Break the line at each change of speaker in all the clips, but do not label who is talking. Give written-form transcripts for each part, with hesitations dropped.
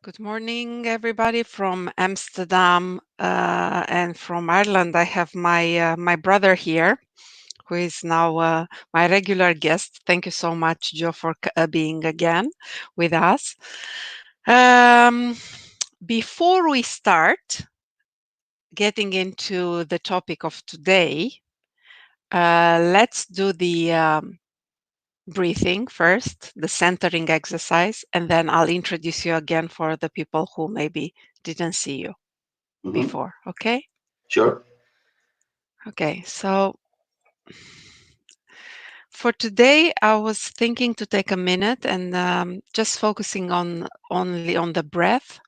Good morning, everybody from Amsterdam and from Ireland. I have my brother here, who is now my regular guest. Thank you so much, Joe, for being again with us. Um, Before we start getting into the topic of today, let's do the breathing first, the centering exercise, and then I'll introduce you again for the people who maybe didn't see you
Hmm.
before. Okay?
Sure.
Okay, so for today, I was thinking to take a minute and just focusing on only on the breath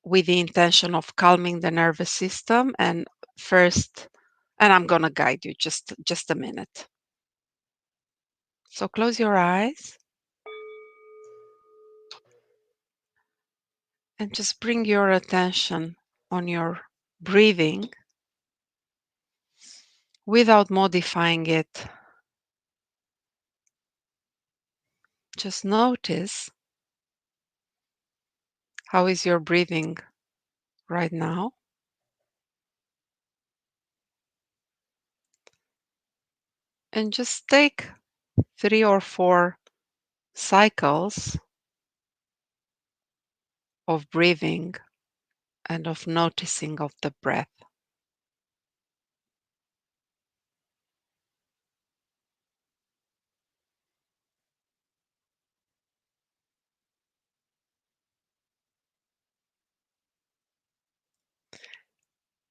with the intention of calming the nervous system. And first, and I'm gonna guide you just a minute. So close your eyes and just bring your attention on your breathing without modifying it. Just notice how is your breathing right now, and just take 3 or 4 cycles of breathing and of noticing of the breath.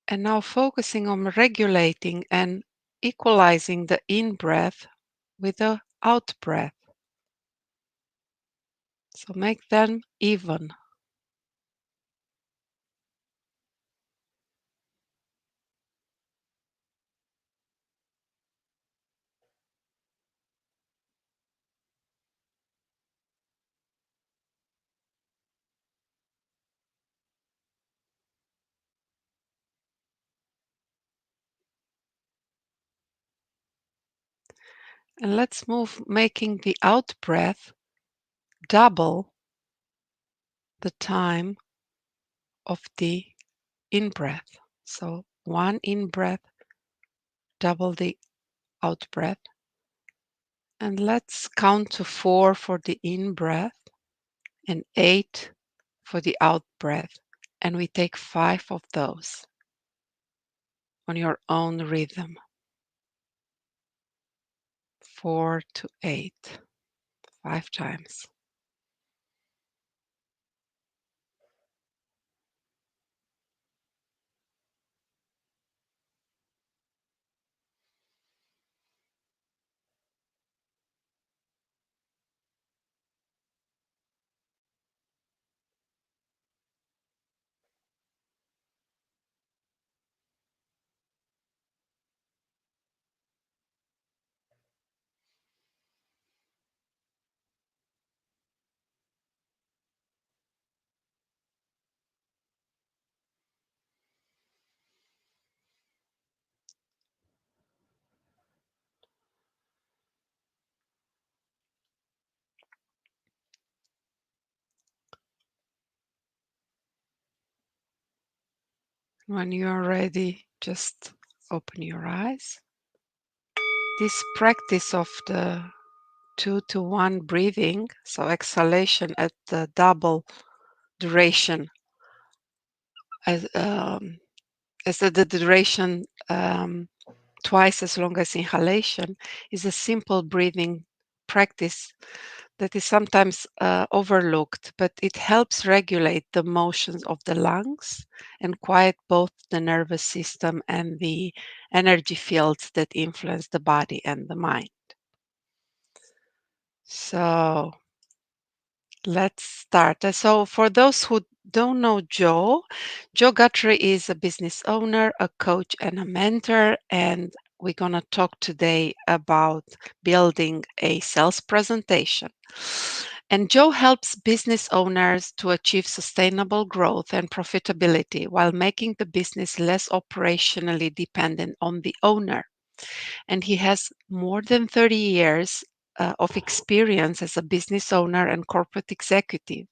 And now focusing on regulating and equalizing the in breath with the out breath. So make them even. And let's move making the out breath double the time of the in breath. So one in breath, double the out breath. And let's count to 4 for the in breath and 8 for the out breath. And we take 5 of those on your own rhythm. 4 to 8, 5 times. When you're ready, just open your eyes. This practice of the 2 to 1 breathing, so exhalation at the double duration as, the duration twice as long as inhalation, is a simple breathing practice that is sometimes overlooked, but it helps regulate the motions of the lungs and quiet both the nervous system and the energy fields that influence the body and the mind. So let's start. So for those who don't know Joe, Joe Guthrie is a business owner, a coach, and a mentor. And we're going to talk today about building a sales presentation. And Joe helps business owners to achieve sustainable growth and profitability while making the business less operationally dependent on the owner. And he has more than 30 years of experience as a business owner and corporate executive,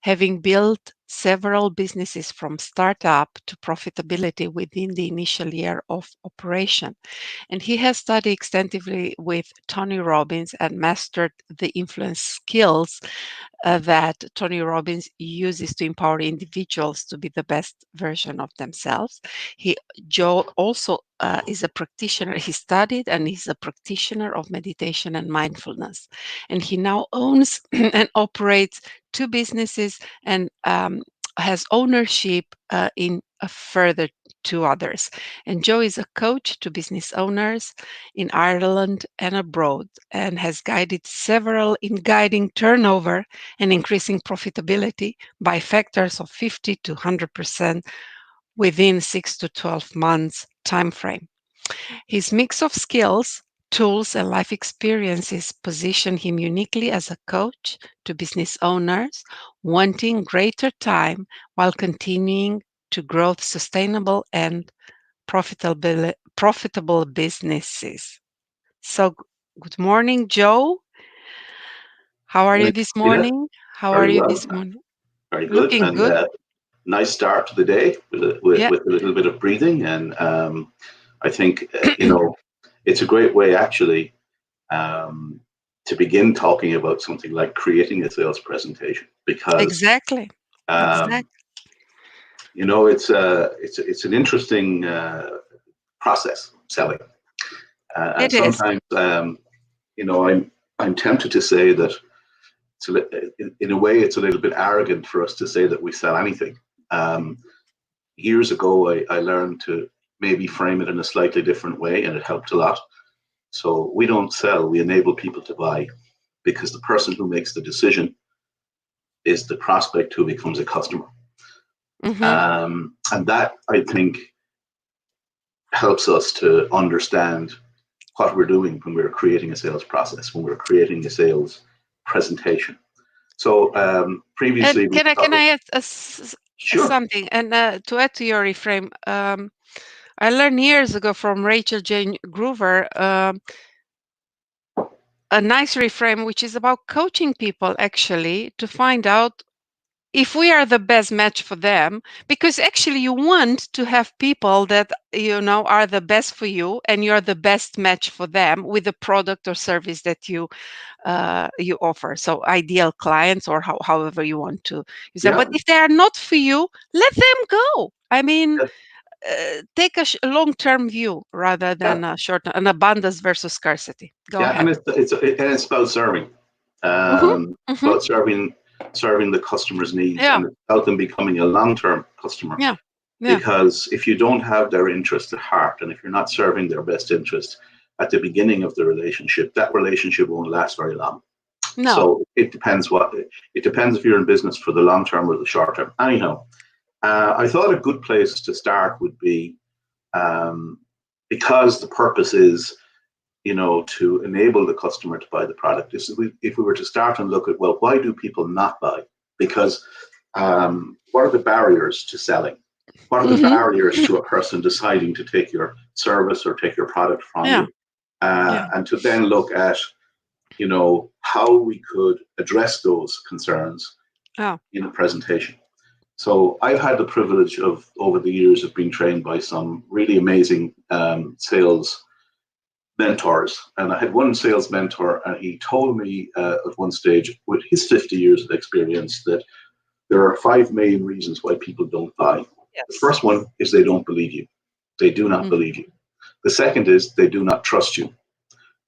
having built several businesses from startup to profitability within the initial year of operation. And he has studied extensively with Tony Robbins and mastered the influence skills that Tony Robbins uses to empower individuals to be the best version of themselves. He Joe also is a practitioner. He studied and he's a practitioner of meditation and mindfulness. And he now owns and operates two businesses and has ownership in a further two others. And Joe is a coach to business owners in Ireland and abroad and has guided several in guiding turnover and increasing profitability by factors of 50 to 100% within 6 to 12 months time frame. His mix of skills, tools, and life experiences position him uniquely as a coach to business owners wanting greater time while continuing to grow sustainable and profitable businesses. So, good morning, Joe. How are you
Morning,
this
Tina.
morning? How are
Very
you
well,
this morning?
very good,
Looking
and
good.
nice start to the day
Yeah,
with a little bit of breathing. And I think it's a great way actually um, to begin talking about something like creating a sales presentation because
exactly.
um,
Exactly.
it's an interesting process selling, and
It is.
sometimes I'm tempted to say that. So in a way, it's a little bit arrogant for us to say that we sell anything. Um, Years ago, I learned to maybe frame it in a slightly different way, and it helped a lot. So we don't sell, we enable people to buy because the person who makes the decision is the prospect who becomes a customer.
Hmm.
And that, I think, helps us to understand what we're doing when we're creating a sales process, when we're creating a sales presentation. So
And
previously, we
can I add
sure.
something? And to add to your reframe, I learned years ago from Rachel Jane Groover a nice reframe, which is about coaching people actually to find out if we are the best match for them, because actually you want to have people that are the best for you and you're the best match for them with the product or service that you offer. So ideal clients, or however you want to use them.
Yeah,
But if they are not for you, let them go. I mean,
yeah,
take a long-term view rather
yeah,
than a short, an abundance versus scarcity. Go
yeah.
ahead.
And it's about serving,
Hmm. Hmm.
about serving the customer's needs,
Yeah.
and it's about them becoming a long-term customer.
Yeah. Yeah.
Because if you don't have their interest at heart, and if you're not serving their best interest at the beginning of the relationship, that relationship won't last very long.
No.
So it depends if you're in business for the long term or the short term. Anyhow, I thought a good place to start would be um, because the purpose is to enable the customer to buy the product. If we were to start and look at, well, why do people not buy? Because what are the barriers to selling? What are the
Hmm.
barriers to a person deciding to take your service or take your product from
Yeah.
you?
Yeah.
And to then look at, how we could address those concerns
Oh.
in a presentation. So I've had the privilege of, over the years, of being trained by some really amazing sales mentors. And I had one sales mentor, and he told me at one stage, with his 50 years of experience, that there are five main reasons why people don't buy. The
Yes.
first one is they don't believe you. They do not
Mm.
believe you. The second is they do not trust you.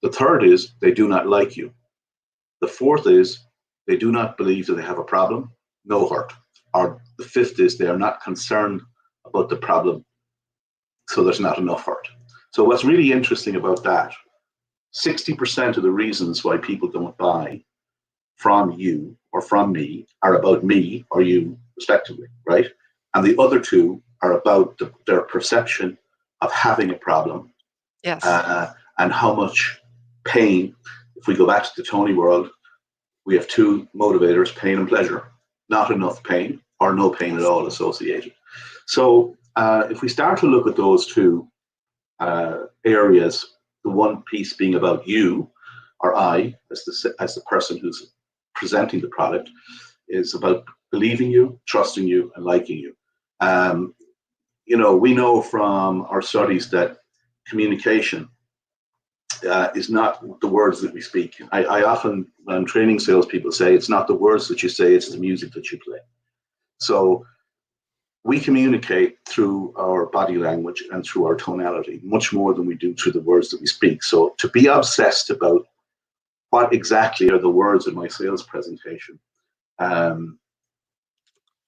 The third is they do not like you. The fourth is they do not believe that they have a problem, no hurt. Or the fifth is they are not concerned about the problem, so there's not enough hurt. So what's really interesting about that, 60% of the reasons why people don't buy from you or from me are about me or you, respectively, right? And the other two are about their perception of having a problem
Yes.
uh, and how much pain. If we go back to the Tony world, we have two motivators, pain and pleasure. Not enough pain or no pain at
Yes.
all associated. So if we start to look at those two areas, the one piece being about you or I as the person who's presenting the product, is about believing you, trusting you, and liking you. Um, we know from our studies that communication is not the words that we speak. I often, when I'm training salespeople, say it's not the words that you say, it's the music that you play. So we communicate through our body language and through our tonality much more than we do through the words that we speak. So to be obsessed about what exactly are the words in my sales presentation um,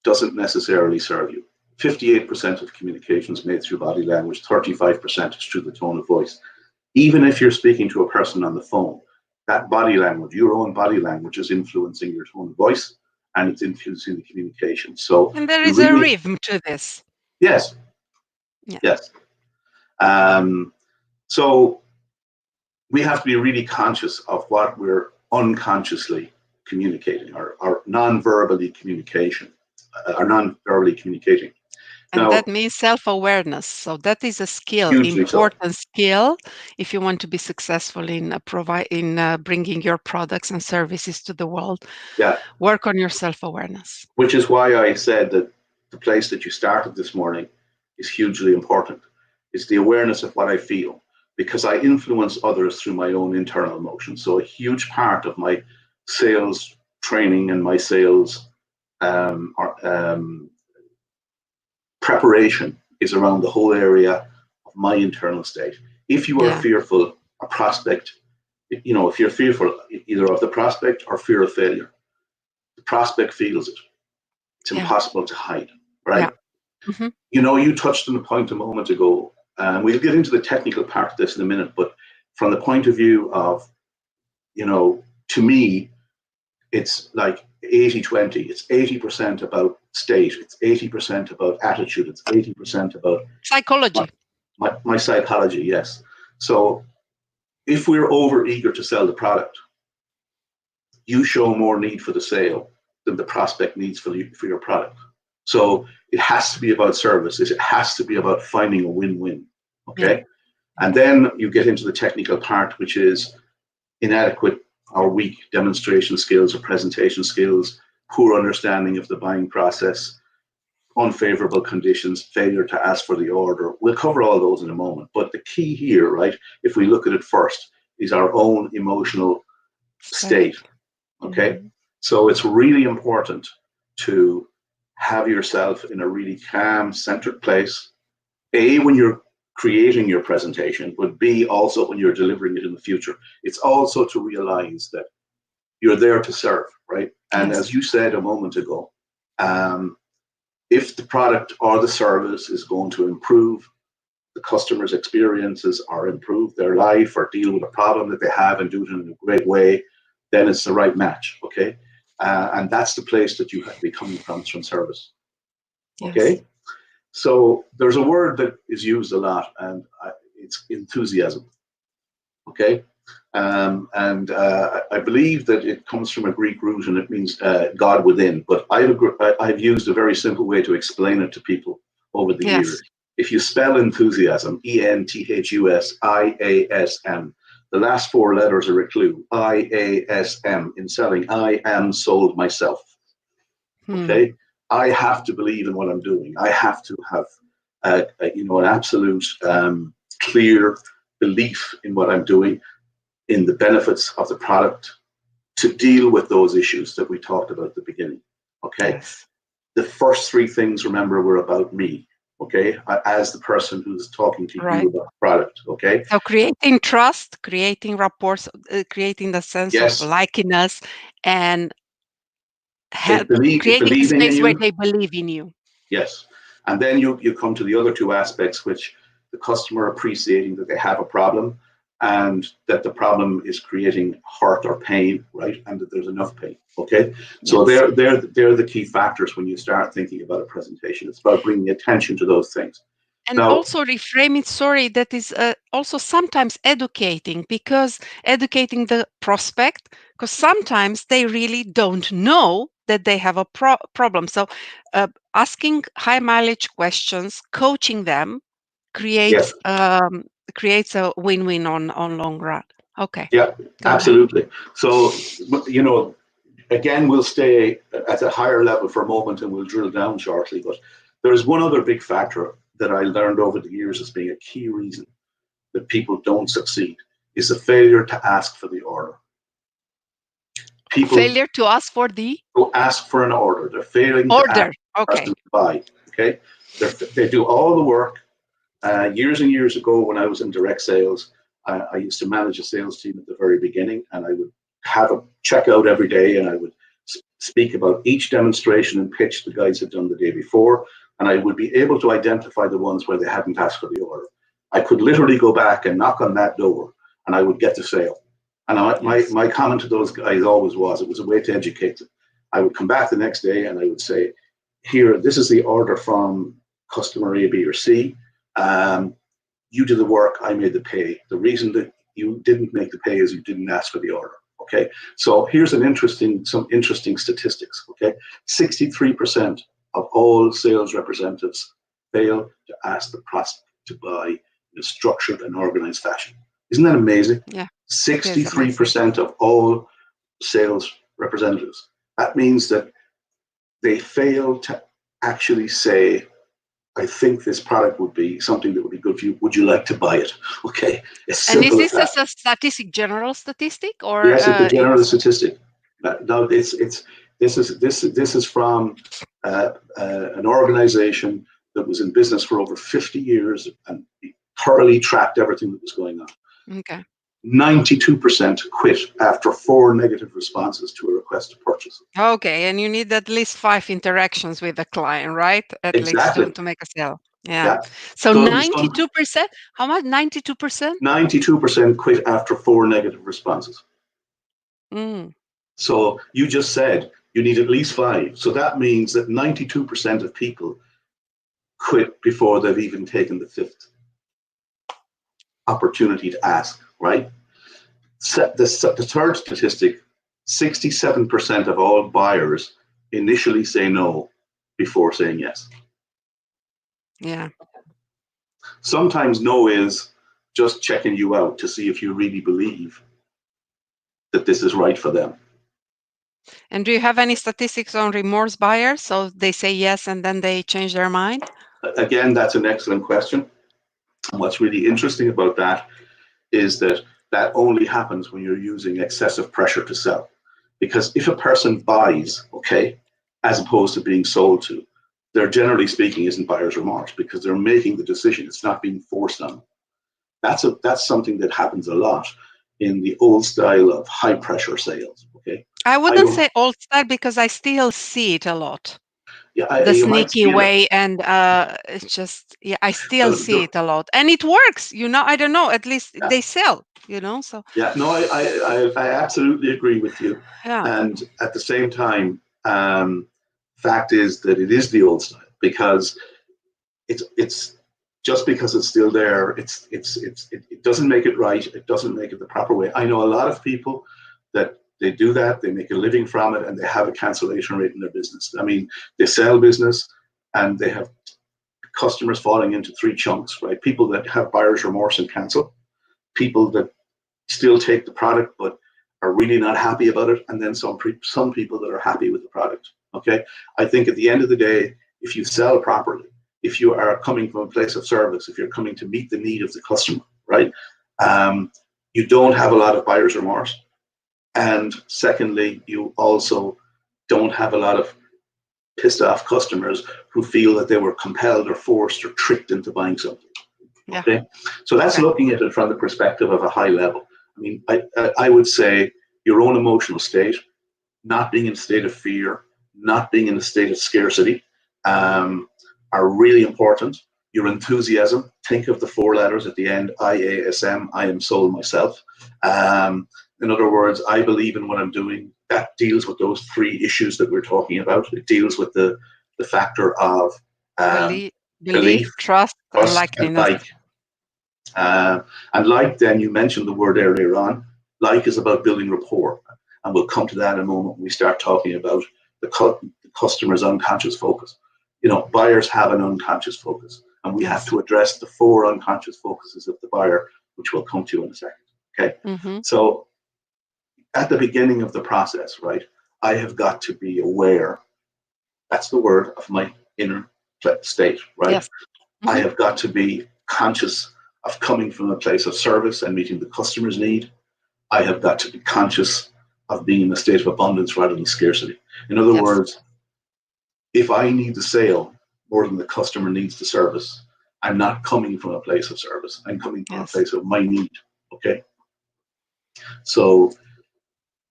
doesn't necessarily serve you. 58% of communication is made through body language, 35% is through the tone of voice. Even if you're speaking to a person on the phone, that body language, your own body language, is influencing your tone of voice and it's influencing the communication. So
And there
you
is a
really,
rhythm to this.
yes,
Yeah.
yes. Um, so we have to be really conscious of what we're unconsciously communicating, or non-verbally communication, or non-verbally communicating.
And
Now,
that means self-awareness. So that is a skill,
hugely so.
important skill, if you want to be successful in bringing your products and services to the world.
Yeah,
Work on your self-awareness.
which is why I said that the place that you started this morning is hugely important. It's the awareness of what I feel, because I influence others through my own internal emotions. So a huge part of my sales training and my sales preparation is around the whole area of my internal state. If you are
Yeah.
fearful, a prospect, if you're fearful either of the prospect or fear of failure, the prospect feels it. It's
Yeah.
impossible to hide,
Yeah.
right?
Hmm.
You touched on the point a moment ago, and we'll get into the technical part of this in a minute, but from the point of view of, to me, it's like 80-20. It's 80% about state, it's 80% about attitude, it's 80% about my,
Psychology.
my psychology, yes. So if we're over eager to sell the product, you show more need for the sale than the prospect needs for your product. So it has to be about service. It has to be about finding a win-win.
Yeah.
Okay. And then you get into the technical part, which is inadequate or weak demonstration skills or presentation skills, poor understanding of the buying process, unfavorable conditions, failure to ask for the order. We'll cover all those in a moment. But the key here, right, if we look at it first, is our own emotional
State.
state. Okay.
Hmm.
So it's really important to have yourself in a really calm, centered place. A, when you're creating your presentation, but B, also when you're delivering it in the future. It's also to realize that you're there to serve, right? And as
Yes.
you said a moment ago, um, if the product or the service is going to improve the customer's experiences or improve their life or deal with a problem that they have and do it in a great way, then it's the right match, okay? And that's the place that you have to be coming from service,
Yes.
okay? So there's a word that is used a lot, and it's enthusiasm, okay? And I believe that it comes from a Greek root and it means God within. But I've used a very simple way to explain it to people over the years.
Yes.
If you spell enthusiasm, ENTHUSIASM, the last four letters are a clue. IASM, in selling, I am sold myself.
Hmm.
Okay, I have to believe in what I'm doing. I have to have, an absolute clear belief in what I'm doing, in the benefits of the product, to deal with those issues that we talked about at the beginning. Okay.
Yes.
The first three things, remember, were about me. Okay. As the person who's talking to you
Right.
about the product. Okay.
So creating trust, creating rapport, creating the sense of
Yes.
liking us, and help creating a
Believing in
space where
you.
they believe in you.
Yes. And then you come to the other two aspects, which the customer appreciating that they have a problem and that the problem is creating hurt or pain, right? And that there's enough pain. Okay. So
Yes.
they're the key factors when you start thinking about a presentation. It's about bringing attention to those things.
And
Now,
also reframe it, sorry, that is also sometimes educating, because educating the prospect, because sometimes they really don't know that they have a problem. So asking high mileage questions, coaching them
yes,
creates creates a win-win on long run. Okay,
yeah,
go ahead.
absolutely. So, you know, again, we'll stay at a higher level for a moment and we'll drill down shortly. But there is one other big factor that I learned over the years as being a key reason that people don't succeed is the failure to ask for the order. People
Failure to ask for the
who ask for an order, they're failing to ask
order.
the
Okay.
person to buy. Okay, they do all the work. Years and years ago, when I was in direct sales, I used to manage a sales team at the very beginning, and I would have a checkout every day, and I would speak about each demonstration and pitch the guys had done the day before, and I would be able to identify the ones where they hadn't asked for the order. I could literally go back and knock on that door, and I would get the sale. And my comment to those guys always was, it was a way to educate them. I would come back the next day and I would say, here, this is the order from customer A, B, or C. You did the work, I made the pay. The reason that you didn't make the pay is you didn't ask for the order. Okay, so here's some interesting statistics. Okay, 63% of all sales representatives fail to ask the prospect to buy in a structured and organized fashion. Isn't that amazing?
Yeah.
63% of all sales representatives. That means that they fail to actually say, I think this product would be something that would be good for you. Would you like to buy it? Okay, it's
And is
simple as
this
that.
a statistic, general statistic, or
Yes, it's a general
it's
statistic. No, this is from an organization that was in business for over 50 years and thoroughly tracked everything that was going on.
okay?
92% quit after 4 negative responses to a request to purchase.
Okay, and you need at least 5 interactions with the client, right? At least
Exactly.
to make a sale. Yeah.
Yeah.
So
So
92%? How much? 92%?
92% quit after 4 negative responses.
Mm.
So you just said you need at least 5. So that means that 92% of people quit before they've even taken the 5th opportunity to ask, right? The third statistic, 67% of all buyers initially say no before saying yes.
Yeah.
Sometimes no is just checking you out to see if you really believe that this is right for them.
And do you have any statistics on remorse buyers? So they say yes and then they change their mind?
Again, that's an excellent question. And what's really interesting about that is that that only happens when you're using excessive pressure to sell. Because if a person buys, okay, as opposed to being sold to, they're generally speaking isn't buyer's remorse because they're making the decision. It's not being forced on them. That's something that happens a lot in the old style of high pressure sales. Okay,
I wouldn't say old style because I still see it a lot. The
you might
sneaky
see it.
way, and it's just, yeah, I still see
The,
it a lot, and it works. I don't know. At least they sell. So
yeah, no, I absolutely agree with you.
yeah,
And at the same time, fact is that it is the old style because it's just because it's still there, it doesn't make it right. It doesn't make it the proper way. I know a lot of people that they do that, they make a living from it, and they have a cancellation rate in their business. I mean, they sell business and they have customers falling into 3 chunks, right? People that have buyer's remorse and cancel, people that still take the product but are really not happy about it, and then some people that are happy with the product. Okay, I think at the end of the day, if you sell properly, if you are coming from a place of service, if you're coming to meet the need of the customer, right, you don't have a lot of buyer's remorse, and secondly, you also don't have a lot of pissed off customers who feel that they were compelled or forced or tricked into buying something.
yeah.
Okay, so that's looking at it from the perspective of a high level. I mean, I would say your own emotional state, not being in a state of fear, not being in a state of scarcity, are really important. Your enthusiasm, think of the 4 letters at the end, IASM, I am sold myself. In other words, I believe in what I'm doing. That deals with those 3 issues that we're talking about. It deals with the factor of
Belief, trust, and
and
likeliness.
like. And like, then you mentioned the word earlier on, like is about building rapport. And we'll come to that in a moment when we start talking about the customer's unconscious focus. Buyers have an unconscious focus, and we have to address the 4 unconscious focuses of the buyer, which we'll come to in a second. Okay.
Mm-hmm.
So at the beginning of the process, right, I have got to be aware. That's the word of my inner state, right?
Yes.
I
Hmm.
have got to be conscious of coming from a place of service and meeting the customer's need. I have got to be conscious of being in a state of abundance rather than scarcity. In other
Yes.
words, if I need the sale more than the customer needs the service, I'm not coming from a place of service. I'm coming from a
Yes.
place of my need. Okay. So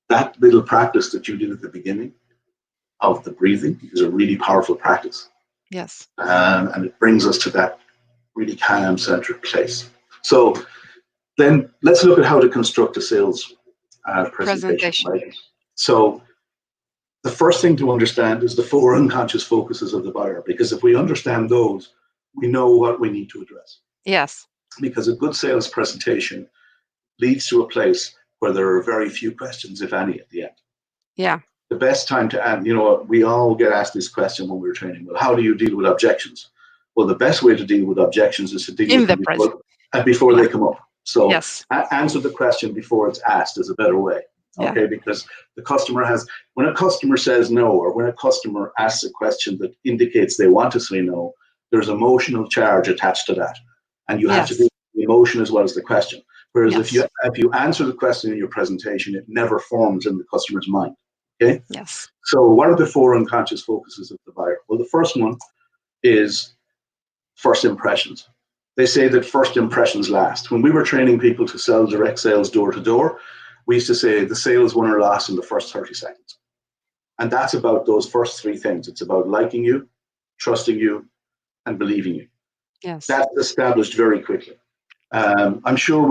that little practice that you did at the beginning of the breathing is a really powerful practice.
Yes.
And it brings us to that really calm, centered place. So then let's look at how to construct a sales presentation,
Presentation.
right? So the first thing to understand is the four unconscious focuses of the buyer, because if we understand those, we know what we need to address.
Yes.
Because a good sales presentation leads to a place where there are very few questions, if any, at the end.
Yeah.
The best time to add, we all get asked this question when we're training. Well, how do you deal with objections? Well, the best way to deal with objections is to deal
In
with
the
them
present.
before
Yeah.
they come up. So
Yes.
answer the question before it's asked is a better way.
Yeah.
Okay, because when a customer says no, or when a customer asks a question that indicates they want to say no, there's emotional charge attached to that. And you have to do
Yes.
the emotion as well as the question. Whereas if
Yes.
you answer the question in your presentation, it never forms in the customer's mind. Okay?
Yes.
So what are the four unconscious focuses of the buyer? Well, the first one is first impressions. They say that first impressions last. When we were training people to sell direct sales door to door, we used to say the sale is won or lost in the first 30 seconds. And that's about those first three things. It's about liking you, trusting you, and believing you.
Yes.
That's established very quickly. I'm sure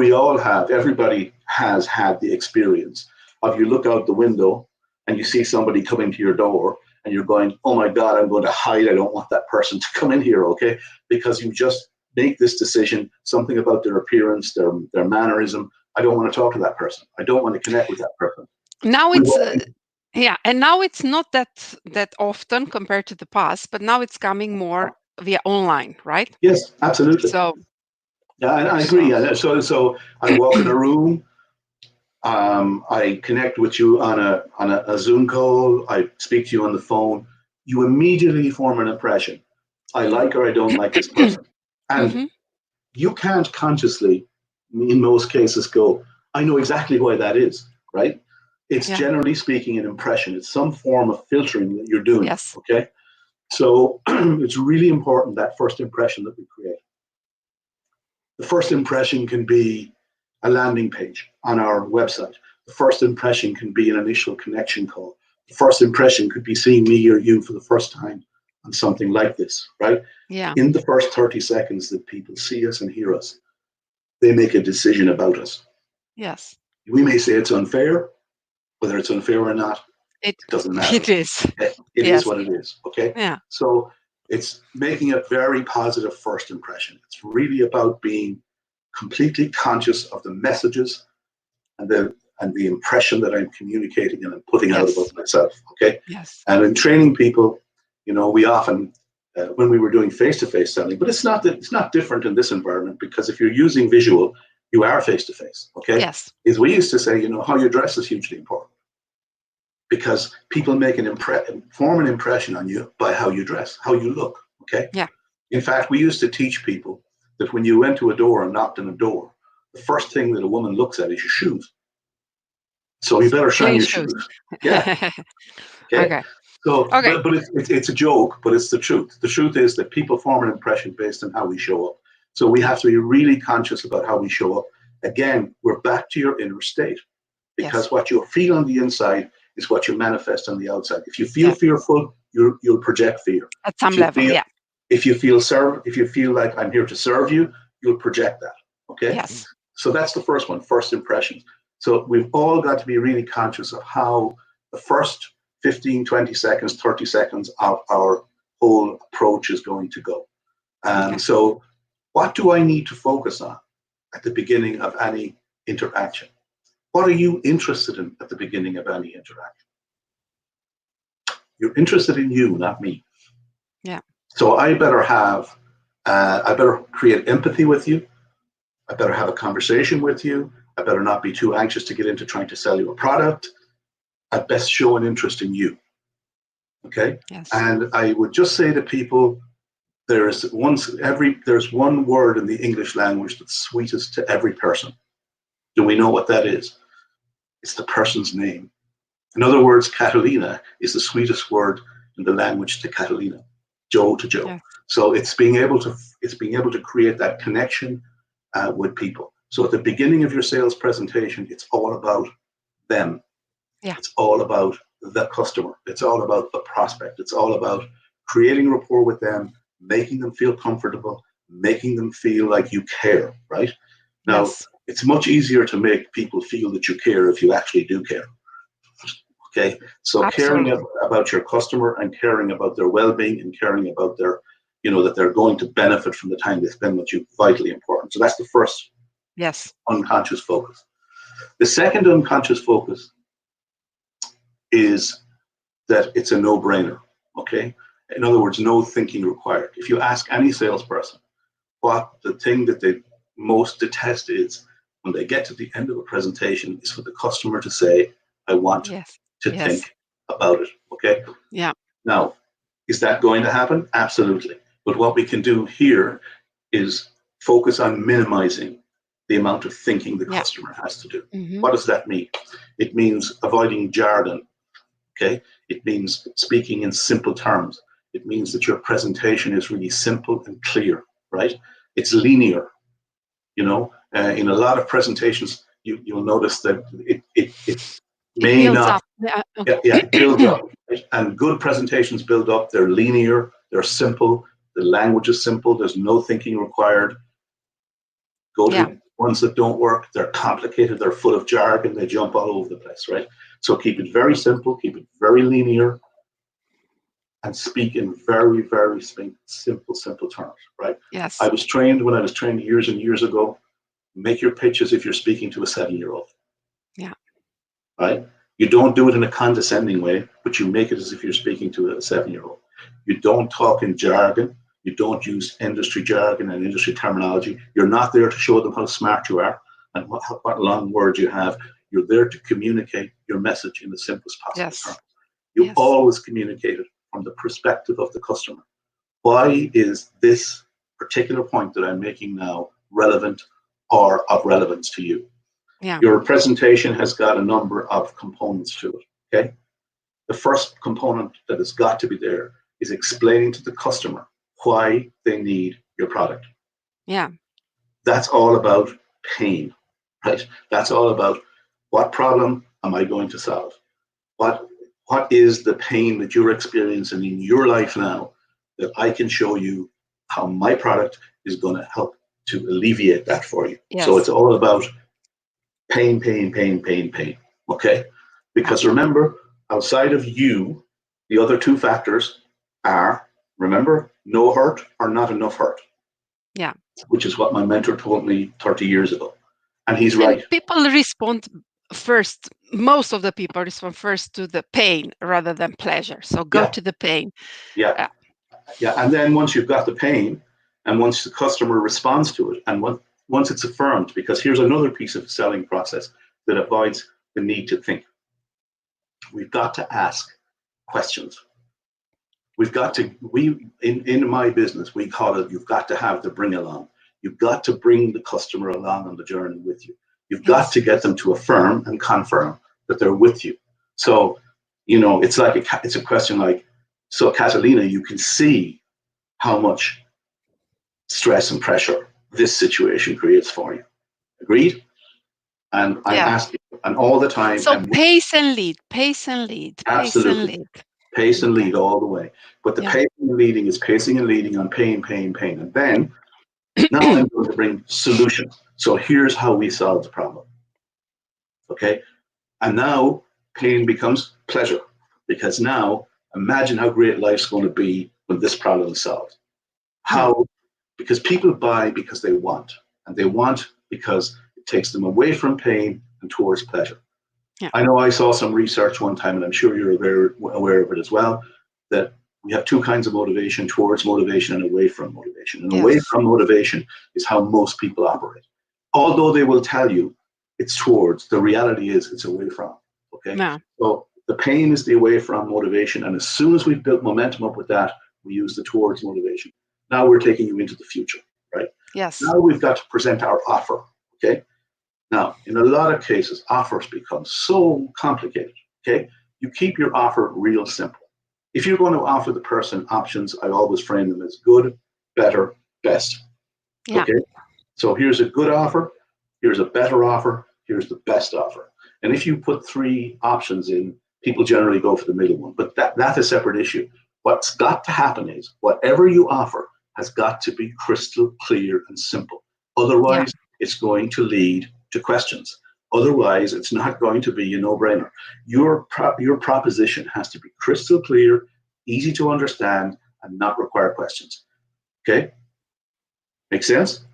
everybody has had the experience of you look out the window and you see somebody coming to your door and you're going, oh my God, I'm going to hide. I don't want that person to come in here, okay? Because you just make this decision, something about their appearance, their mannerism. I don't want to talk to that person. I don't want to connect with that person.
Now
We've
it's
all,
yeah, and now it's not that often compared to the past, but now it's coming more via online, right?
yes, absolutely.
So
Yeah, I agree.
so
Yeah, so I walk in a room. I connect with you on a Zoom call. I speak to you on the phone. You immediately form an impression. I like or I don't like this person. And
hmm.
you can't consciously, in most cases, go, I know exactly why that is, right? It's
Yeah.
generally speaking an impression. It's some form of filtering that you're doing,
Yes.
okay? So it's really important that first impression that we create. The first impression can be a landing page on our website. The first impression can be an initial connection call. The first impression could be seeing me or you for the first time on something like this, right?
Yeah.
In the first 30 seconds that people see us and hear us, they make a decision about us.
Yes.
We may say it's unfair, whether it's unfair or not,
It
it doesn't matter.
it is.
It is
Yes.
what it is, okay?
Yeah.
So it's making a very positive first impression. It's really about being completely conscious of the messages and the impression that I'm communicating and I'm putting out about
Yes.
myself. Okay,
Yes.
and in training people, we often when we were doing face-to-face selling, but it's not different in this environment because if you're using visual, you are face-to-face. Okay,
Yes.
is we used to say, how you dress is hugely important because people form an impression on you by how you dress, how you look. Okay,
Yeah.
in fact, we used to teach people that when you went to a door and knocked on a door, the first thing that a woman looks at is your shoes. So you better shine
Clean
your
shoes.
shoes. Yeah. Okay.
Okay.
So,
Okay.
but it's a joke, but it's the truth. The truth is that people form an impression based on how we show up. So we have
Yes.
to be really conscious about how we show up. Again, we're back to your inner state
Yes.
because what you feel on the inside is what you manifest on the outside. If you feel
Yeah.
fearful, you'll project fear.
At
If
some
you
level.
feel
Yeah.
if you feel like I'm here to serve you, you'll project that. Okay.
Yes.
So that's the first one, first impressions. So we've all got to be really conscious of how the first 15, 20 seconds, 30 seconds of our whole approach is going to go.
Okay.
So what do I need to focus on at the beginning of any interaction? What are you interested in at the beginning of any interaction? You're interested in you, not me.
Yeah.
So I better create empathy with you. I better have a conversation with you. I better not be too anxious to get into trying to sell you a product. at best show an interest in you. Okay.
Yes.
And I would just say to people, there's one word in the English language that's sweetest to every person. Do we know what that is? It's the person's name. In other words, Catalina is the sweetest word in the language to Catalina, Joe to Joe.
Yes.
So it's being able to create that connection with people. So at the beginning of your sales presentation, it's all about them.
Yeah.
It's all about the customer. It's all about the prospect. It's all about creating rapport with them, making them feel comfortable, making them feel like you care, right? Now,
Yes.
it's much easier to make people feel that you care if you actually do care. Okay, so caring
Absolutely.
about your customer and caring about their well-being and caring about their, that they're going to benefit from the time they spend with you, vitally important. So that's the first
Yes.
unconscious focus. The second unconscious focus is that it's a no-brainer. Okay, in other words, no thinking required. If you ask any salesperson what the thing that they most detest is, when they get to the end of a presentation, is for the customer to say, "I want
Yes.
to
Yes.
think about it." Okay.
Yeah.
Now, is that going to happen? Absolutely. But what we can do here is focus on minimizing the amount of thinking the
Yeah.
customer has to do.
Mm-hmm.
What does that mean? It means avoiding jargon. Okay. It means speaking in simple terms. It means that your presentation is really simple and clear, right? It's linear. In a lot of presentations, you'll notice that it
It
may
builds
not.
up. Yeah.
Yeah, it builds up. Right? And good presentations build up. They're linear, they're simple, the language is simple, there's no thinking required. Go
Yeah.
to ones that don't work, they're complicated, they're full of jargon, they jump all over the place, right? So keep it very simple, keep it very linear, and speak in very, very simple terms, right?
Yes.
When I was trained years and years ago, make your pitch as if you're speaking to a 7-year-old.
Yeah.
Right? You don't do it in a condescending way, but you make it as if you're speaking to a 7-year-old. You don't talk in jargon. You don't use industry jargon and industry terminology. You're not there to show them how smart you are and what long words you have. You're there to communicate your message in the simplest possible
Yes.
terms. You
Yes.
always communicate it from the perspective of the customer. Why is this particular point that I'm making now relevant or of relevance to you?
Yeah.
Your presentation has got a number of components to it. Okay. The first component that has got to be there is explaining to the customer why they need your product.
Yeah.
That's all about pain, right? That's all about what problem am I going to solve? What what is the pain that you're experiencing in your life now that I can show you how my product is going to help to alleviate that for you? So it's
Yes.
all about pain, pain, pain, pain, pain. Okay?
Yeah.
Because remember, outside of you, the other two factors are, remember, no hurt or not enough hurt,
Yeah.
which is what my mentor told me 30 years ago. And he's
And
right.
people respond first. Most of the people respond first to the pain rather than pleasure. So go
Yeah,
to the pain.
yeah,
Uh,
yeah. And then once you've got the pain, and once the customer responds to it, and once it's affirmed, because here's another piece of selling process that avoids the need to think. We've got to ask questions. In my business, we call it, you've got to have the bring along. You've got to bring the customer along on the journey with you. You've got
yes.
to get them to affirm and confirm that they're with you. So, it's a question like, so Catalina, you can see how much stress and pressure this situation creates for you. Agreed? And I'm
Yeah.
asking, and all the time,
So
and
pace and lead, pace and lead, pace and
absolutely,
lead.
pace and
Okay.
lead all the way. But the
Yeah.
pacing and leading is pacing and leading on pain, pain, pain. And then now I'm going to bring solutions. So here's how we solve the problem. Okay. And now pain becomes pleasure, because now imagine how great life's going to be when this problem is solved.
Hmm.
How? Because people buy because they want, and they want because it takes them away from pain and towards pleasure.
Yeah.
I know I saw some research one time, and I'm sure you're aware of it as well, that we have two kinds of motivation: towards motivation and away from motivation. And away
Yes.
from motivation is how most people operate. Although they will tell you it's towards, the reality is it's away from. Okay.
Yeah.
So The pain is the away from motivation. And as soon as we've built momentum up with that, we use the towards motivation. Now we're taking you into the future, right?
Yes.
Now we've got to present our offer, okay? Now, in a lot of cases, offers become so complicated, okay? You keep your offer real simple. If you're going to offer the person options, I always frame them as good, better, best,
Yeah.
okay? So here's a good offer, here's a better offer, here's the best offer. And if you put three options in, people generally go for the middle one, but that's a separate issue. What's got to happen is whatever you offer has got to be crystal clear and simple.
Yeah.
Otherwise, it's going to lead to questions. Otherwise, it's not going to be a no-brainer. Your proposition has to be crystal clear, easy to understand, and not require questions. Okay? Make sense?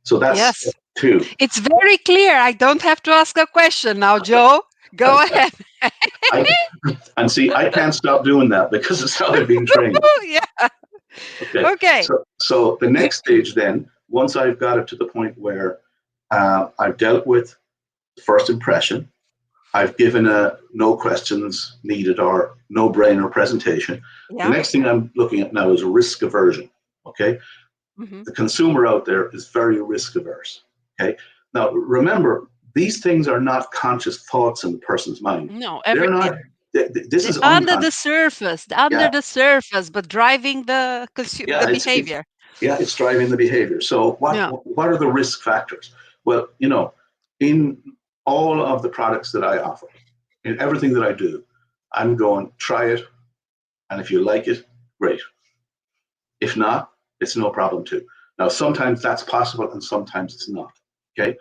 So that's
Yes.
two.
It's very clear. I don't have to ask a question now, Joe. Go
I,
ahead.
I, and see, I can't stop doing that because it's how I've been trained.
Yeah.
Okay.
Okay.
So the next stage then, once I've got it to the point where I've dealt with the first impression, I've given a no questions needed or no brainer presentation. The
Yeah.
next thing I'm looking at now is risk aversion. Okay.
Hmm.
The consumer out there is very risk averse. Okay. Now, remember, these things are not conscious thoughts in the person's mind.
No,
They're not, this
the
is
under the
unconscious.
surface,
Yeah.
but driving
Yeah.
the behavior.
It's driving the behavior. So
Yeah.
what are the risk factors? Well, in all of the products that I offer, in everything that I do, I'm going try it, and if you like it, great. If not, it's no problem too. Now, sometimes that's possible, and sometimes it's not. Okay.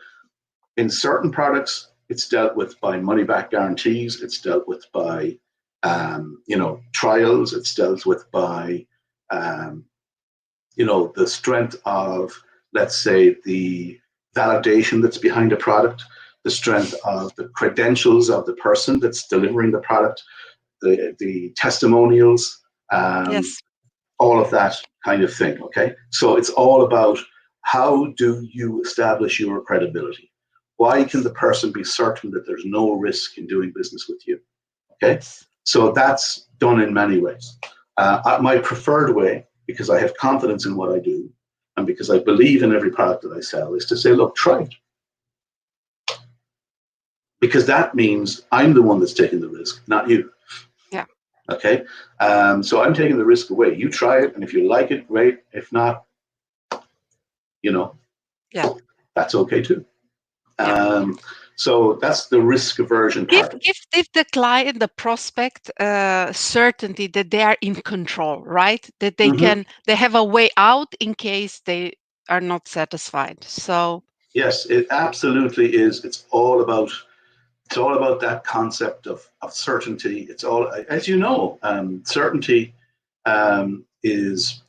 In certain products, it's dealt with by money back guarantees. It's dealt with by trials. It's dealt with by um, the strength of, let's say, the validation that's behind a product, the strength of the credentials of the person that's delivering the product, the testimonials, um,
Yes.
all of that kind of thing. Okay, so it's all about how do you establish your credibility. Why can
Yes.
the person be certain that there's no risk in doing business with you? Okay,
Yes.
so that's done in many ways. My preferred way, because I have confidence in what I do, and because I believe in every product that I sell, is to say, look, try it. Because that means I'm the one that's taking the risk, not you.
Yeah.
Okay, so I'm taking the risk away. You try it, and if you like it, great. If not, you know,
Yeah.
that's okay too.
Yeah.
Um, so that's the risk aversion
Give
part.
give the client, the prospect, certainty that they are in control, right? That
Mm-hmm.
they have a way out in case they are not satisfied. So
Yes, it absolutely is. It's all about that concept of certainty. It's all, as you know, certainty is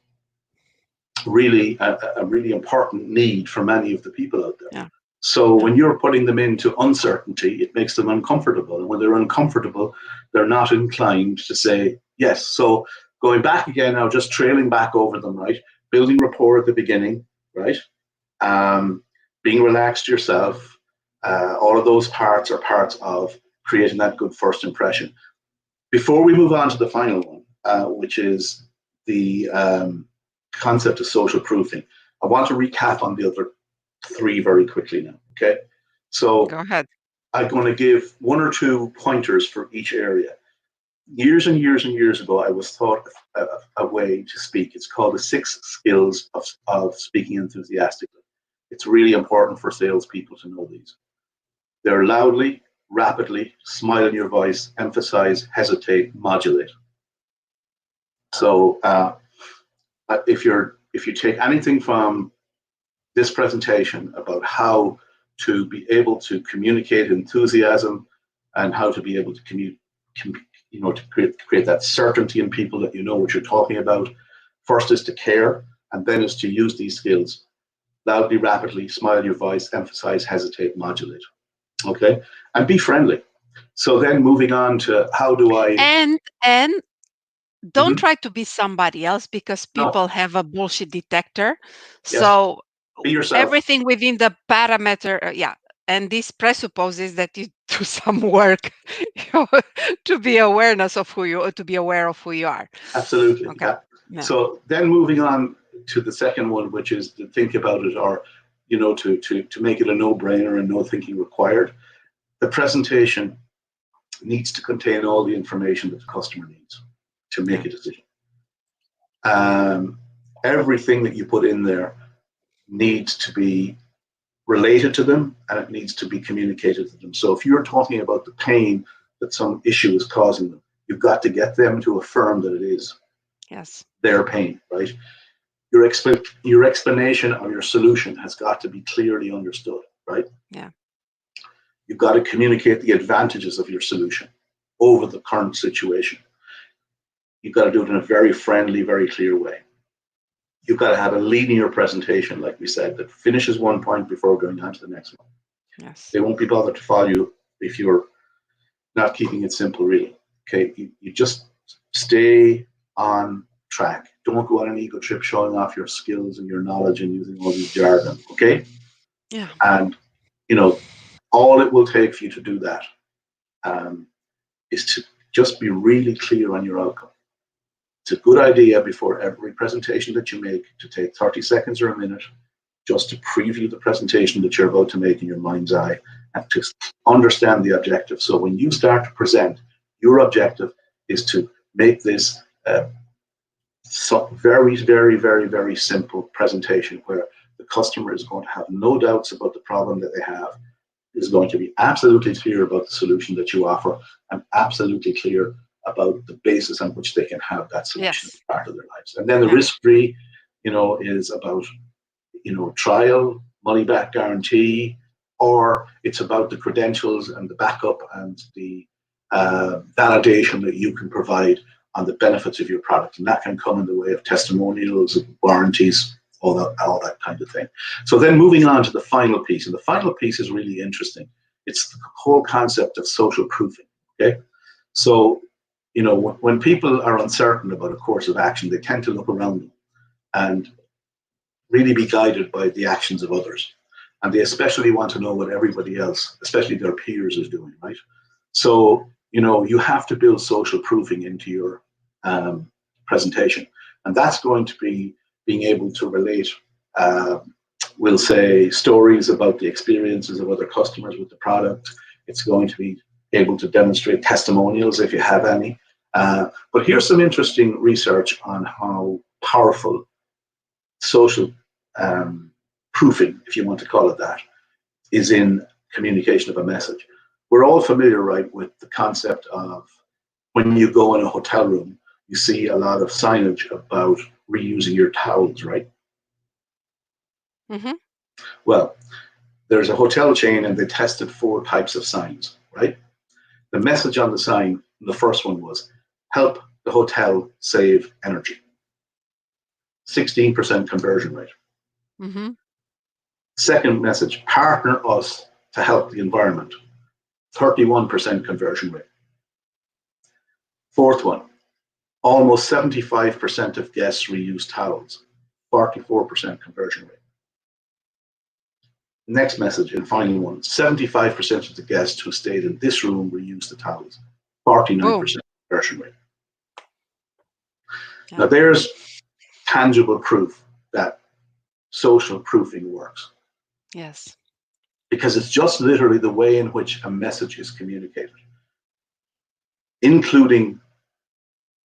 really a really important need for many of the people out there.
yeah.
So
Yeah.
when you're putting them into uncertainty, it makes them uncomfortable. And when they're uncomfortable, they're not inclined to say yes. So going back again, now just trailing back over them, right? Building rapport at the beginning, right? Um, Being relaxed yourself. All of those parts are parts of creating that good first impression. Before we move on to the final one, which is the concept of social proofing, I want to recap on the other three very quickly now. Okay. So
Go ahead.
I'm going to give one or two pointers for each area. Years and years and years ago, I was taught a way to speak. It's called the 6 skills of speaking enthusiastically. It's really important for salespeople to know these. They're loudly, rapidly, smile in your voice, emphasize, hesitate, modulate. So if you take anything from this presentation about how to be able to communicate enthusiasm and how to be able to to create that certainty in people that you know what you're talking about. First is to care, and then is to use these skills loudly, rapidly, smile your voice, emphasize, hesitate, modulate. Okay, and be friendly. So then moving on to how do I?
And don't
Mhm.
try to be somebody else because
No,
people have a bullshit detector.
yes,
So
be yourself.
everything within the parameter, yeah. And this presupposes that you do some work, you know, to be awareness of to be aware of who you are.
Absolutely,
Okay.
yeah.
Yeah.
So then moving on to the second one, which is to think about it, or to make it a no-brainer and no thinking required. The presentation needs to contain all the information that the customer needs to
Yeah.
make a decision. Everything that you put in there needs to be related to them, and it needs to be communicated to them. So if you're talking about the pain that some issue is causing them, you've got to get them to affirm that it is
Yes.
their pain, right? Your explanation or your solution has got to be clearly understood, right?
Yeah.
You've got to communicate the advantages of your solution over the current situation. You've got to do it in a very friendly, very clear way. You've got to have a linear presentation, like we said, that finishes one point before going on to the next one.
Yes.
They won't be bothered to follow you if you're not keeping it simple, really. Okay, you just stay on track. Don't go on an ego trip showing off your skills and your knowledge and using all these jargon. Okay,
Yeah.
and all it will take for you to do that is to just be really clear on your outcome. It's a good idea before every presentation that you make to take 30 seconds or a minute just to preview the presentation that you're about to make in your mind's eye and to understand the objective. So when you start to present, your objective is to make this very, very, very, very simple presentation where the customer is going to have no doubts about the problem that they have, is going to be absolutely clear about the solution that you offer, and absolutely clear about the basis on which they can have that solution
Yes.
as part of their lives. And then the
Yeah.
risk-free, is about trial, money back guarantee, or it's about the credentials and the backup and the validation that you can provide on the benefits of your product. And that can come in the way of testimonials, warranties, all that kind of thing. So then moving on to the final piece, and the final piece is really interesting. It's the whole concept of social proofing. Okay, so when people are uncertain about a course of action, they tend to look around them and really be guided by the actions of others. And they especially want to know what everybody else, especially their peers, is doing, right? So, you have to build social proofing into your presentation. And that's going to be being able to relate, we'll say, stories about the experiences of other customers with the product. It's going to be able to demonstrate testimonials if you have any. But here's some interesting research on how powerful social proofing, if you want to call it that, is in communication of a message. We're all familiar, right, with the concept of when you go in a hotel room, you see a lot of signage about reusing your towels, right?
Mm-hmm.
Well, there's a hotel chain and they tested 4 types of signs, right? The message on the sign, the first one was, help the hotel save energy. 16% conversion rate.
Mm-hmm.
Second message, partner us to help the environment. 31% conversion rate. Fourth one, almost 75% of guests reuse towels. 44% conversion rate. Next message and final one, 75% of the guests who stayed in this room reused the towels. 49% conversion rate.
Yeah.
Now there's tangible proof that social proofing works,
Yes.
because it's just literally the way in which a message is communicated, including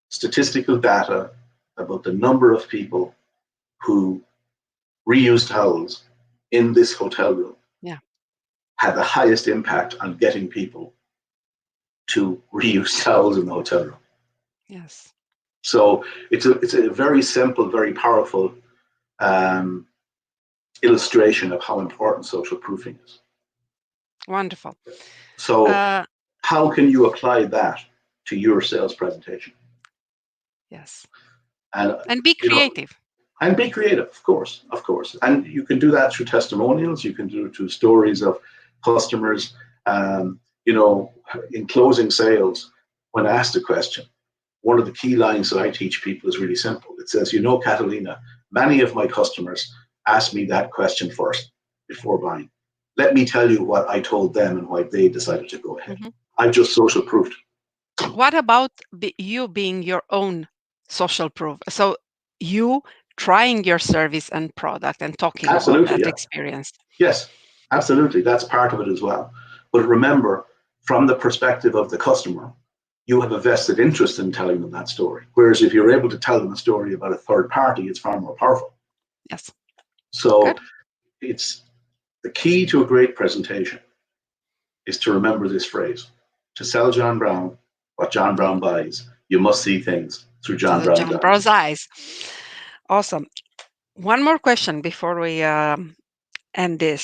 statistical data about the number of people who reused towels in this hotel room
Yeah.
had the highest impact on getting people to reuse towels in the hotel room.
Yes.
So it's a very simple, very powerful illustration of how important social proofing is.
Wonderful.
So how can you apply that to your sales presentation?
Yes.
And
And be creative.
And be creative, of course. And you can do that through testimonials. You can do it through stories of customers. In closing sales, when asked a question, one of the key lines that I teach people is really simple. It says, Catalina, many of my customers ask me that question first before buying. let me tell you what I told them and why they decided to go ahead.
Mhm.
I've just social proofed.
What about you being your own social proof? So you trying your service and product and talking about
Absolutely,
that
yeah.
experience.
Yes, absolutely. That's part of it as well. But remember, from the perspective of the customer, you have a vested interest in telling them that story. Whereas if you're able to tell them a story about a third party, it's far more powerful.
Yes.
So
Good.
it's the key to a great presentation is to remember this phrase. To sell John Brown what John
Yeah.
Brown buys, you must see things through
To
John
the
Brown's
John
eyes.
Bros eyes. Awesome. One more question before we end this.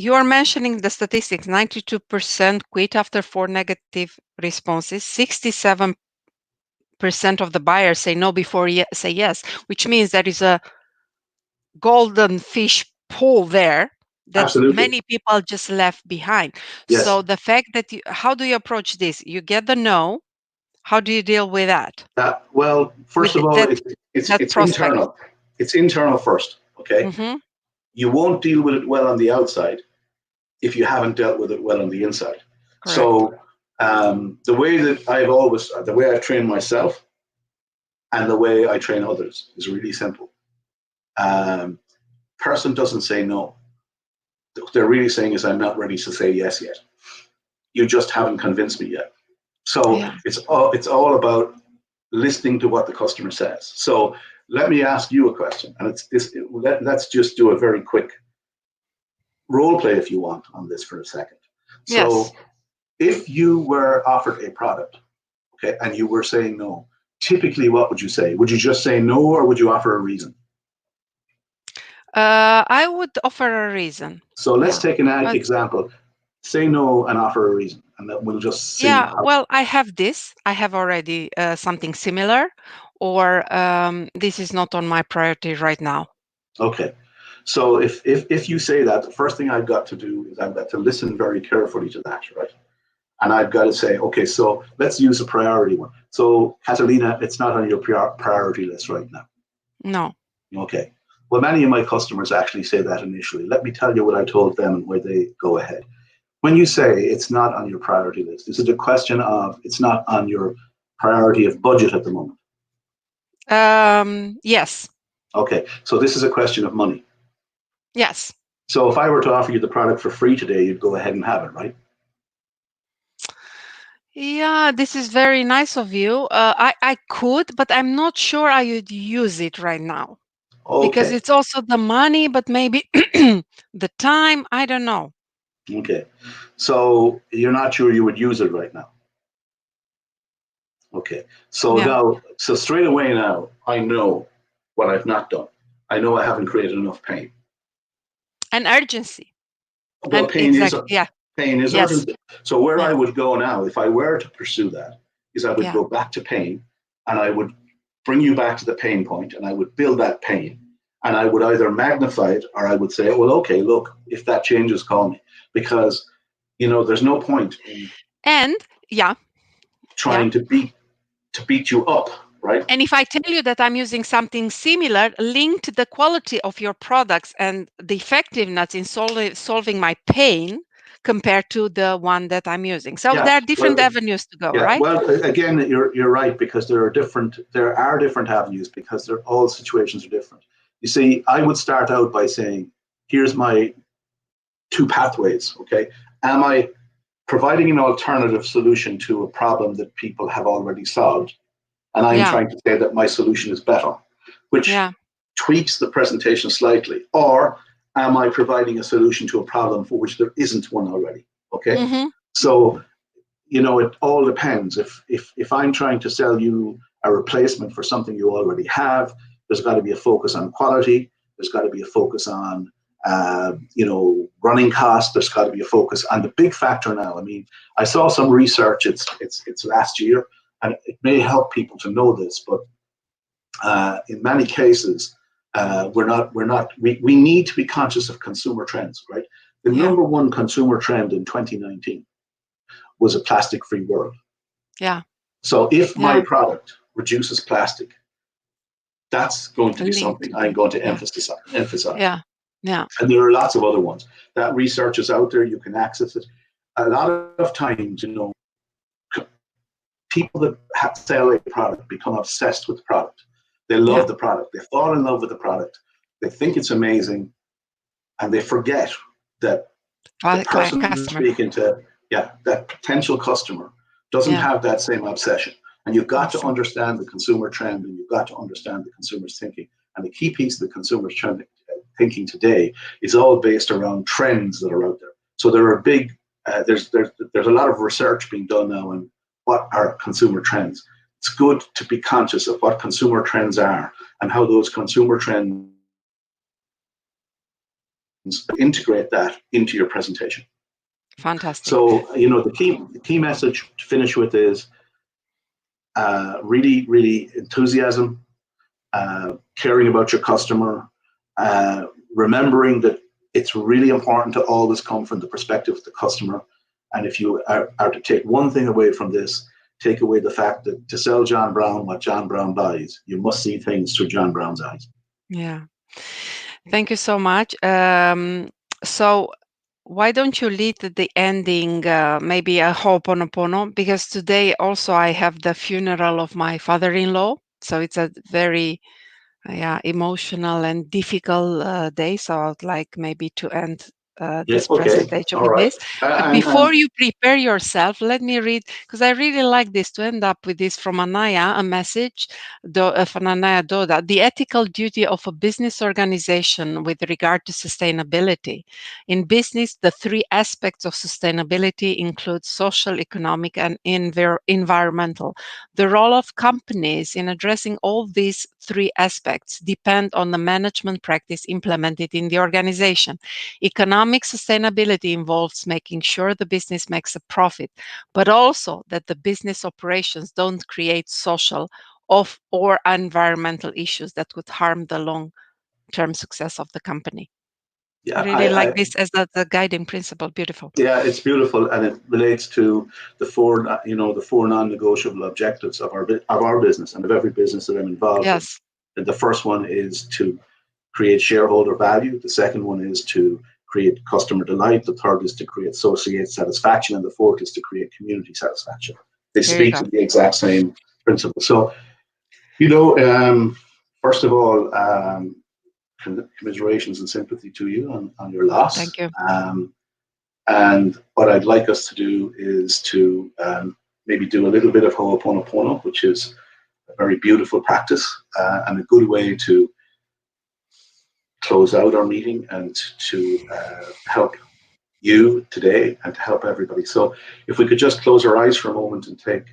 You are mentioning the statistics 92% quit after four negative responses, 67% of the buyers say no before say yes, which means there is a golden fish pool there that
Absolutely.
many people just left behind.
Yes.
So the fact that how do you approach this? You get the no. How do you deal with that?
Well,
With
first of all,
that
it's
prospect?
internal. It's internal first. Okay.
Hmm.
You won't deal with it well on the outside if you haven't dealt with it well on the inside.
Correct.
So the way I train myself and the way I train others is really simple. Um, Person doesn't say no. What they're really saying is, I'm not ready to say yes yet. You just haven't convinced me yet. So
Yeah.
it's all about listening to what the customer says. So let me ask you a question, and let's just do a very quick role play if you want on this for a second. So
Yes.
if you were offered a product, okay, and you were saying no, typically what would you say? Would you just say no, or would you offer a reason?
I would offer a reason.
So let's
Yeah.
take an
But
example. Say no and offer a reason, and then we'll just see
yeah,
how.
well, I have this. I have already something similar, or this is not on my priority right now.
Okay. So if you say that, the first thing I've got to do is I've got to listen very carefully to that, right? And I've got to say, okay, so let's use a priority one. So Catalina, it's not on your priority list right now.
No.
Okay. Well, many of my customers actually say that initially. Let me tell you what I told them and where they go ahead. When you say it's not on your priority list, is it a question of it's not on your priority of budget at the moment?
Yes.
Okay. So this is a question of money.
Yes.
So if I were to offer you the product for free today, you'd go ahead and have it, right?
Yeah, this is very nice of you. I could, but I'm not sure I would use it right now because
Okay.
it's also the money, but maybe the time. I don't know.
Okay. So you're not sure you would use it right now. Okay. So
Yeah,
now, so straight away now, I know what I've not done. I know I haven't created enough pain.
and urgency.
Well,
And exactly. Yeah.
pain is
Yes.
urgent. So where I
Yeah.
would go now, if I were to pursue that, is I would
Yeah.
go back to pain, and I would bring you back to the pain point, and I would build that pain, and I would either magnify it or I would say, well, okay, look, if that changes, call me, because there's no point in
And yeah. Yeah.
trying to beat you up, right?
And if I tell you that I'm using something similar, link to the quality of your products and the effectiveness in solving my pain compared to the one that I'm using. So
Yeah.
there are
Well,
different avenues to go,
yeah.
right?
Well, again, you're right, because there are different avenues, because all situations are different. You see, I would start out by saying, here's my two pathways. Okay, am I providing an alternative solution to a problem that people have already solved, and I'm
Yeah.
trying to say that my solution is better, which
Yeah.
tweaks the presentation slightly, or am I providing a solution to a problem for which there isn't one already? Okay,
Hmm.
so it all depends. If I'm trying to sell you a replacement for something you already have, there's got to be a focus on quality. There's got to be a focus on running costs. There's got to be a focus on the big factor now. I mean, I saw some research. It's last year, and it may help people to know this, but in many cases, we need to be conscious of consumer trends, right? The
Yeah.
number one consumer trend in 2019 was a plastic-free world.
Yeah.
So if my
Yeah.
product reduces plastic, that's going to be
Linked
something
to
I'm
the
going to
yeah.
emphasize.
Yeah. Yeah.
And there are lots of other ones. That research is out there. You can access it. A lot of times, people that sell a product become obsessed with the product. They
Yeah.
love the product. They fall in love with the product. They think it's amazing, and they forget that the
Client
person they're
customer.
speaking to, yeah, that potential customer doesn't
Yeah.
have that same obsession. And you've got to
Awesome.
understand the consumer trend, and you've got to understand the consumer's thinking. And the key piece of the consumer's trend, thinking today is all based around trends that are out there. So there are there's a lot of research being done now on what are consumer trends. It's good to be conscious of what consumer trends are and how those consumer trends integrate that into your presentation.
Fantastic.
So, the key message to finish with is really, really enthusiasm, caring about your customer, remembering that it's really important to always come from the perspective of the customer. And if you are to take one thing away from this, take away the fact that to sell John Brown what John Brown buys, you must see things through John Brown's eyes.
Yeah. Thank you so much. So why don't you lead the ending, maybe a Ho'oponopono? Because today also I have the funeral of my father-in-law. So it's a very emotional and difficult day. So I'd like maybe to end
Yeah,
this
okay,
presentation
all
with
right.
this. But
And
before you prepare yourself, let me read, because I really like this, to end up with this from Anaya, a message from Anaya Doda: the ethical duty of a business organization with regard to sustainability. In business, the three aspects of sustainability include social, economic, and environmental. The role of companies in addressing all these three aspects depend on the management practice implemented in the organization. Economic sustainability involves making sure the business makes a profit, but also that the business operations don't create social or environmental issues that could harm the long-term success of the company. I
yeah,
really like this as the guiding principle. Beautiful.
yeah, it's beautiful, and it relates to the four non-negotiable objectives of our business and of every business that I'm involved in.
Yes,
And the first one is to create shareholder value. The second one is to create customer delight. The third is to create associate satisfaction, and the fourth is to create community satisfaction. They
here you
speak
go.
to the exact same principle. So, first of all, commiserations and sympathy to you on your loss.
Thank you.
And what I'd like us to do is to maybe do a little bit of Ho'oponopono, which is a very beautiful practice and a good way to close out our meeting and to help you today and to help everybody. So if we could just close our eyes for a moment and take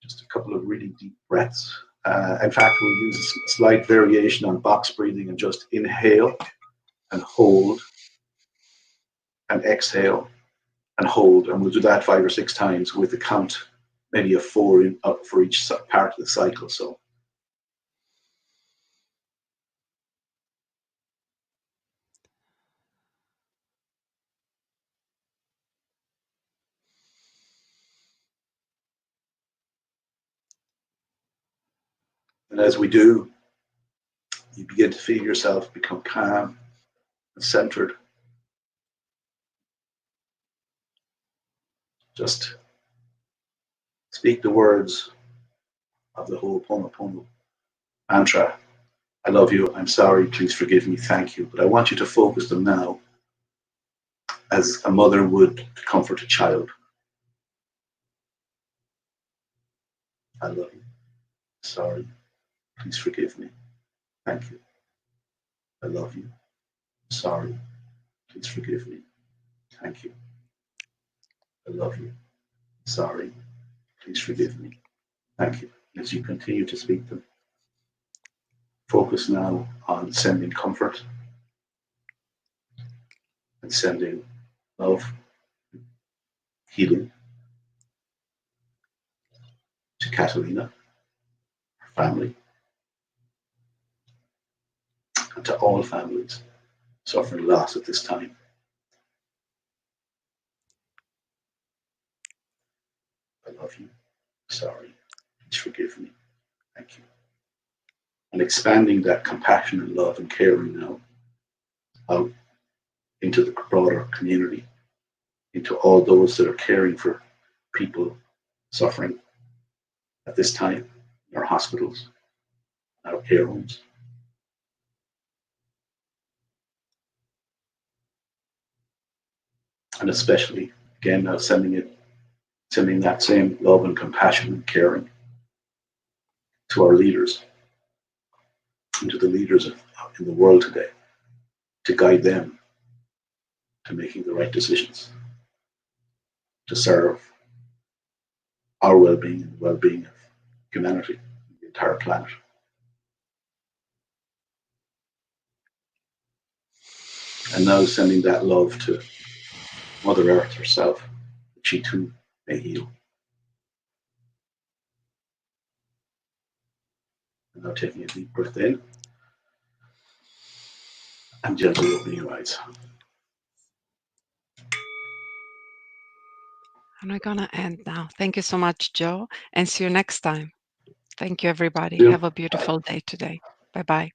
just a couple of really deep breaths. In fact, we'll use a slight variation on box breathing and just inhale and hold and exhale and hold, and we'll do that 5 or 6 times with a count, maybe a 4 up for each part of the cycle. So, and as we do, you begin to feel yourself become calm and centered. Just speak the words of the Ho'oponopono mantra. I love you. I'm sorry. Please forgive me. Thank you. But I want you to focus them now as a mother would comfort a child. I love you. Sorry. Please forgive me. Thank you. I love you. Sorry. Please forgive me. Thank you. I love you. Sorry. Please forgive me. Thank you. As you continue to speak them, focus now on sending comfort and sending love, healing to Catalina, her family, and to all families suffering loss at this time. I love you. Sorry. Please forgive me. Thank you. And expanding that compassion and love and caring now out into the broader community, into all those that are caring for people suffering at this time in our hospitals, our care homes, and especially again now sending that same love and compassion and caring to our leaders and to the leaders in the world today to guide them to making the right decisions to serve our well-being and the well-being of humanity, the entire planet. And now sending that love to Mother Earth herself, that she too may heal. And now taking a deep breath in and gently opening your eyes.
And we're going to end now. Thank you so much, Joe, and see you next time. Thank you, everybody.
See you.
Have a beautiful day today. Bye bye.